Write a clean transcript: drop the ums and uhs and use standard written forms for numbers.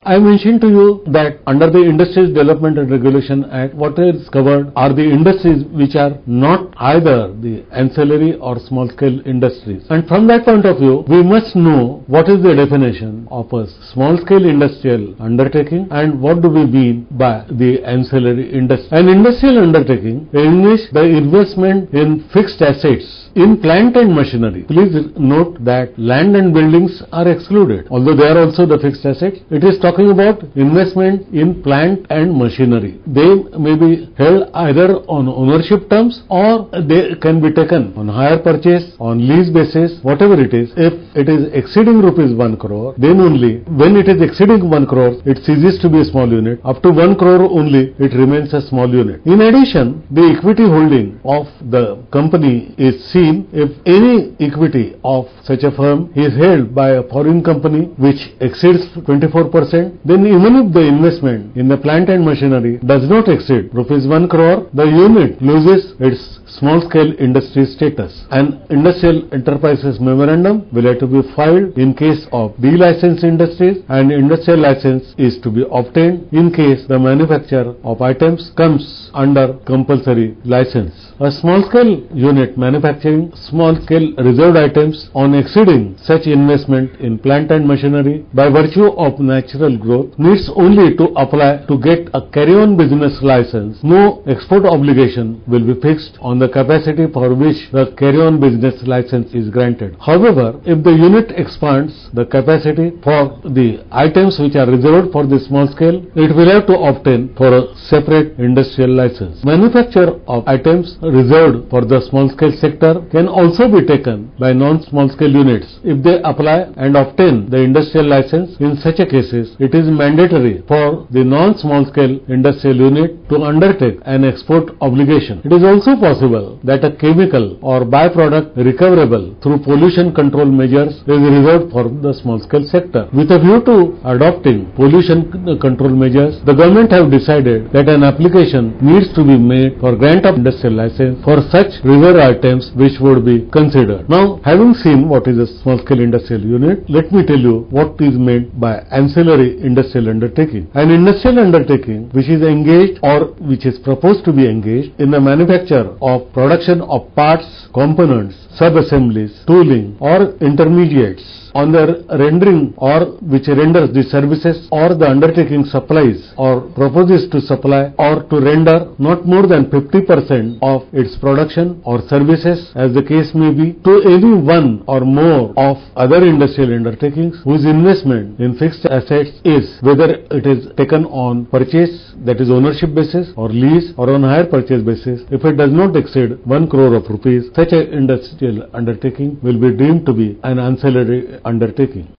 I mentioned to you that under the Industries Development and Regulation Act, what is covered are the industries which are not either the ancillary or small scale industries. And from that point of view, we must know what is the definition of a small scale industrial undertaking and what do we mean by the ancillary industry. An industrial undertaking engages the investment in fixed assets in plant and machinery. Please note that land and buildings are excluded, although they are also the fixed assets. It is talking about investment in plant and machinery. They may be held either on ownership terms or they can be taken on hire purchase, on lease basis, whatever it is. If it is exceeding rupees 1 crore, then only when it is exceeding 1 crore, it ceases to be a small unit. Up to 1 crore only, it remains a small unit. In addition, the equity holding of the company is seen if any equity of such a firm is held by a foreign company which exceeds 24%, then even if the investment in the plant and machinery does not exceed rupees 1 crore, the unit loses its small scale industry status. An industrial enterprises memorandum will have to be filed in case of delicensed industries, and industrial license is to be obtained in case the manufacture of items comes under compulsory license. A small scale unit manufacturing small scale reserved items on exceeding such investment in plant and machinery by virtue of natural growth needs only to apply to get a carry-on business license. No export obligation will be fixed on the capacity for which the carry-on business license is granted. However, if the unit expands the capacity for the items which are reserved for the small scale, it will have to obtain for a separate industrial license. Manufacture of items reserved for the small scale sector can also be taken by non-small scale units if they apply and obtain the industrial license. In such a cases, it is mandatory for the non-small scale industrial unit to undertake an export obligation. It is also possible that a chemical or byproduct recoverable through pollution control measures is reserved for the small scale sector. With a view to adopting pollution control measures, the government have decided that an application needs to be made for grant of industrial license for such reserve items which would be considered. Now, having seen what is a small scale industrial unit, let me tell you what is meant by ancillary industrial undertaking. An industrial undertaking which is engaged or which is proposed to be engaged in the manufacture of production of parts, components, sub-assemblies, tooling or intermediates on the rendering or which renders the services or the undertaking supplies or proposes to supply or to render not more than 50% of its production or services as the case may be to any one or more of other industrial undertakings whose investment in fixed assets is, whether it is taken on purchase, that is ownership basis, or lease or on hire purchase basis, if it does not exceed 1 crore of rupees, such an industrial undertaking will be deemed to be an ancillary undertaking.